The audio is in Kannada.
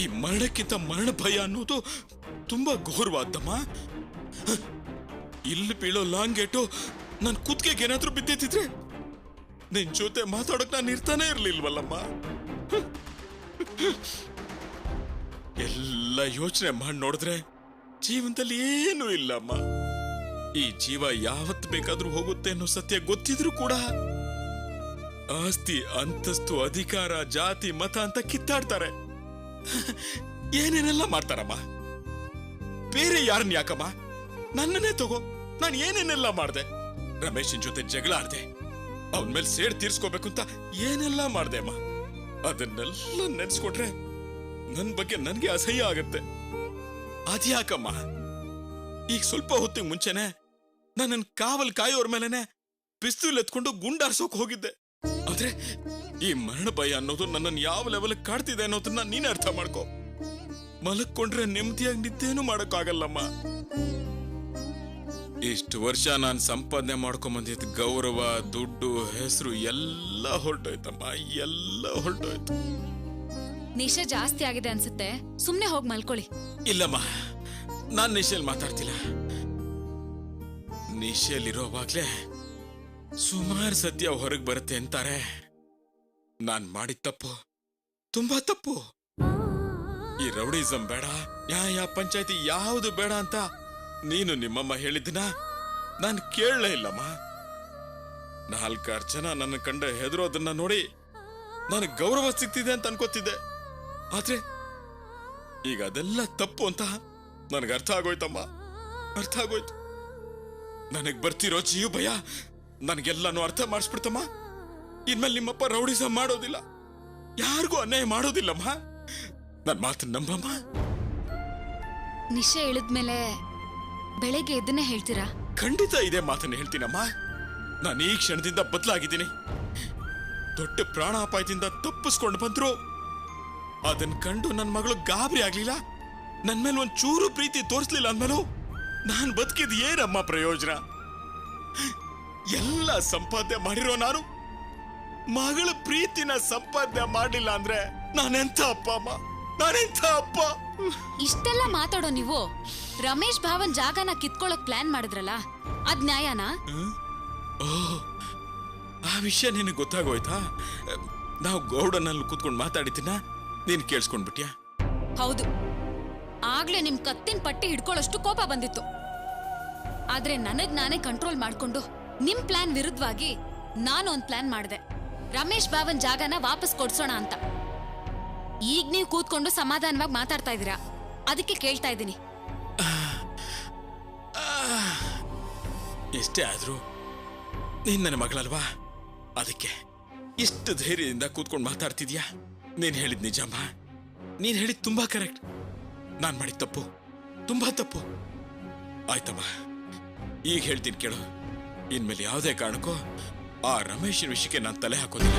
ಈ ಮರಣಕ್ಕಿಂತ ಮರಣ ಭಯ ಅನ್ನೋದು ತುಂಬಾ ಘೋರವಾದಮ್ಮ. ಇಲ್ಲಿ ಬೀಳೋ ಲಾಂಗೇಟು ನನ್ ಕುತ್ತಿಗೆಗೆ ಏನಾದ್ರೂ ಬಿದ್ದಿದ್ರೆ ನಿನ್ ಜೊತೆ ಮಾತಾಡಕ್ ನಾನು ಇರ್ತಾನೆ ಇರ್ಲಿಲ್ವಲ್ಲಮ್ಮ. ಎಲ್ಲ ಯೋಚನೆ ಮಾಡಿ ನೋಡಿದ್ರೆ ಜೀವನದಲ್ಲಿ ಏನೂ ಇಲ್ಲಮ್ಮ. ಈ ಜೀವ ಯಾವತ್ ಬೇಕಾದ್ರೂ ಹೋಗುತ್ತೆ ಅನ್ನೋ ಸತ್ಯ ಗೊತ್ತಿದ್ರು ಕೂಡ ಆಸ್ತಿ, ಅಂತಸ್ತು, ಅಧಿಕಾರ, ಜಾತಿ, ಮತ ಅಂತ ಕಿತ್ತಾಡ್ತಾರೆ. ಏನೇನೆಲ್ಲ ಮಾಡ್ತಾರಮ್ಮ. ಬೇರೆ ಯಾರನ್ನ ಯಾಕಮ್ಮ, ನನ್ನನ್ನೇ ತಗೋ. ನಾನು ಏನೇನೆಲ್ಲ ಮಾಡ್ದೆ. ರಮೇಶನ್ ಜೊತೆ ಜಗಳ ಆಡ್ದೆ, ಅವನ ಮೇಲೆ ಸೇಡ್ ತೀರ್ಸ್ಕೋಬೇಕು ಅಂತ ಏನೆಲ್ಲ ಮಾಡ್ದೆ ಅಮ್ಮ. ಅದನ್ನೆಲ್ಲ ನೆನ್ಸ್ಕೊಟ್ರೆ ನನ್ ಬಗ್ಗೆ ನನ್ಗೆ ಅಸಹ್ಯ ಆಗತ್ತೆ. ಅದ್ಯಾಕಮ್ಮ, ಈಗ ಸ್ವಲ್ಪ ಹೊತ್ತಿಗೆ ಮುಂಚೆನೆ ನನ್ನ ಕಾವಲ್ ಕಾಯೋರ್ ಮೇಲೆನೆ ಪಿಸ್ತೂಲ್ ಎತ್ಕೊಂಡು ಗುಂಡಾರ್ಸೋಕ್ ಹೋಗಿದ್ದೆ. ಆದ್ರೆ ಈ ಮರಣ ಭಯ ಅನ್ನೋದು ನನ್ನನ್ನು ಯಾವ ಲೆವೆಲ್ ಕಾಡ್ತಿದೆ ಅನ್ನೋದನ್ನ ನೀನ್ ಅರ್ಥ ಮಾಡ್ಕೋ. ಮಲಕ್ಕೊಂಡ್ರೆ ನೆಮ್ಮದಿಯಾಗಿ ನಿದ್ದೇನು ಮಾಡಕ್ಕಾಗಲ್ಲಮ್ಮ. ಇಷ್ಟು ವರ್ಷ ನಾನು ಸಂಪಾದನೆ ಮಾಡ್ಕೊಂಬಂದಿದ್ದ ಗೌರವ, ದುಡ್ಡು, ಹೆಸರು ಎಲ್ಲ ಹೊರಟೋಯ್ತಮ್ಮ, ಎಲ್ಲ ಹೊರಟೋಯ್ತು. ನಿಶೆ ಜಾಸ್ತಿ ಆಗಿದೆ ಅನ್ಸುತ್ತೆ, ಸುಮ್ನೆ ಹೋಗಿ ಮಲ್ಕೊಳ್ಳಿ. ಇಲ್ಲಮ್ಮ, ನಾನ್ ನಿಶೆಲ್ ಮಾತಾಡ್ತಿಲ್ಲ. ನಿಶೆಯಲ್ಲಿರೋವಾಗ್ಲೇ ಸುಮಾರು ಸತ್ಯ ಹೊರಗೆ ಬರುತ್ತೆ ಅಂತಾರೆ. ನಾನ್ ಮಾಡಿದ ತಪ್ಪು ತುಂಬಾ ತಪ್ಪು. ಈ ರೌಡಿಸಂ ಬೇಡ, ನ್ಯಾಯ, ಪಂಚಾಯತಿ ಯಾವುದು ಬೇಡ ಅಂತ ನೀನು ನಿಮ್ಮಮ್ಮ ಹೇಳಿದ್ದನ ನಾನು ಕೇಳಲೇ ಇಲ್ಲಮ್ಮ. 4 ಜನ ನನ್ನ ಕಂಡ ಹೆದರೋದನ್ನ ನೋಡಿ ನನಗೆ ಗೌರವ ಸಿಗ್ತಿದೆ ಅಂತ ಅನ್ಕೋತಿದ್ದೆ. ಆದ್ರೆ ಈಗ ಅದೆಲ್ಲ ತಪ್ಪು ಅಂತ ನನಗೆ ಅರ್ಥ ಆಗೋಯ್ತಮ್ಮ, ಅರ್ಥ ಆಗೋಯ್ತು. ನನಗ್ ಬರ್ತಿರೋ ಜೀವ ಭಯ ನನಗೆಲ್ಲಾನು ಅರ್ಥ ಮಾಡಿಸ್ಬಿಡ್ತಮ್ಮ. ಇನ್ಮೇಲೆ ನಿಮ್ಮಪ್ಪ ರೌಡಿಸಂ ಮಾಡೋದಿಲ್ಲ, ಯಾರಿಗೂ ಅನ್ಯಾಯ ಮಾಡೋದಿಲ್ಲಮ್ಮ. ನನ್ ಮಾತನ್ನ ನಂಬಮ್ಮ. ನಿಶೆ ಇಳಿದ್ಮೇಲೆ ಬೆಳಗ್ಗೆ ಎದ್ದನ್ನೇ ಹೇಳ್ತೀರಾ? ಖಂಡಿತ ಇದೇ ಮಾತನ್ನ ಹೇಳ್ತೀನಮ್ಮ. ನಾನು ಈ ಕ್ಷಣದಿಂದ ಬದಲಾಗಿದ್ದೀನಿ. ದೊಡ್ಡ ಪ್ರಾಣಾಪಾಯದಿಂದ ತಪ್ಪಿಸ್ಕೊಂಡು ಬಂದ್ರು ಅದನ್ನ ಕಂಡು ನನ್ನ ಮಗಳು ಗಾಬರಿ ಆಗ್ಲಿಲ್ಲ, ನನ್ ಮೇಲೆ ಒಂದ್ ಚೂರು ಪ್ರೀತಿ ತೋರಿಸ್ಲಿಲ್ಲ ಅಂದ್ಮೇಲೂ ನಾನ್ ಬದುಕಿದ್ ಏನಮ್ಮ ಪ್ರಯೋಜನ? ಎಲ್ಲ ಸಂಪಾದನೆ ಮಾಡಿರೋ ನಾನು ಮಗಳ ಪ್ರೀತಿನ ಸಂಪಾದನೆ ಮಾಡಲಿಲ್ಲ ಅಂದ್ರೆ ನಾನೆಂಥ ಅಪ್ಪ ಅಮ್ಮ, ನಾನೆಂಥ ಅಪ್ಪ? ಇಷ್ಟೆಲ್ಲ ಮಾತಾಡೋ ನೀವು ರಮೇಶ್ ಭಾವನ್ ಜಾಗನ ಕಿತ್ಕೊಳ್ಳೋಕ್ ಪ್ಲಾನ್ ಮಾಡಿದ್ರಲ್ಲ, ಅದ್ ನ್ಯಾಯನಾ? ಆ ವಿಷಯ ನಿನಗೆ ಗೊತ್ತಾಗೋಯ್ತಾ? ನಾವು ಗೌಡನಲ್ಲಿ ಕೂತ್ಕೊಂಡು ಮಾತಾಡಿದ್ದೀನ, ನೀನ್ ಕೇಳಿಸ್ಕೊಂಡ್ಬಿಟ್ಯಾ? ಹೌದು, ಆಗ್ಲೇ ನಿಮ್ ಕತ್ತಿನ ಪಟ್ಟಿ ಹಿಡ್ಕೊಳ್ಳೋಷ್ಟು ಕೋಪ ಬಂದಿತ್ತು. ಆದ್ರೆ ನನಗ್ ನಾನೇ ಕಂಟ್ರೋಲ್ ಮಾಡ್ಕೊಂಡು ನಿಮ್ ಪ್ಲಾನ್ ವಿರುದ್ಧವಾಗಿ ನಾನು ಒಂದ್ ಪ್ಲಾನ್ ಮಾಡಿದೆ. ರಮೇಶ್ ಭಾವನ್ ಜಾಗನ ವಾಪಸ್ ಕೊಡ್ಸೋಣ ಅಂತ. ಈಗ ನೀವು ಕೂತ್ಕೊಂಡು ಸಮಾಧಾನವಾಗಿ ಮಾತಾಡ್ತಾ ಇದೀರಾ, ಅದಕ್ಕೆ ಕೇಳ್ತಾ ಇದ್ದೀನಿ. ಎಷ್ಟೇ ಆದ್ರೂ ನೀನ್ ನನ್ನ ಮಗಳಲ್ವಾ, ಅದಕ್ಕೆ ಎಷ್ಟು ಧೈರ್ಯದಿಂದ ಕೂತ್ಕೊಂಡು ಮಾತಾಡ್ತಿದ್ಯಾ. ನೀನ್ ಹೇಳಿದ್ ನಿಜಮ್ಮ, ನೀನ್ ಹೇಳಿದ್ ತುಂಬಾ ಕರೆಕ್ಟ್. ನಾನ್ ಮಾಡಿದ ತಪ್ಪು, ತುಂಬಾ ತಪ್ಪು ಆಯ್ತಮ್ಮ. ಈಗ ಹೇಳ್ತೀನಿ ಕೇಳು, ಇನ್ಮೇಲೆ ಯಾವುದೇ ಕಾರಣಕ್ಕೂ ಆ ರಮೇಶನ್ ವಿಷಯಕ್ಕೆ ನಾನು ತಲೆ ಹಾಕೋದಿಲ್ಲ.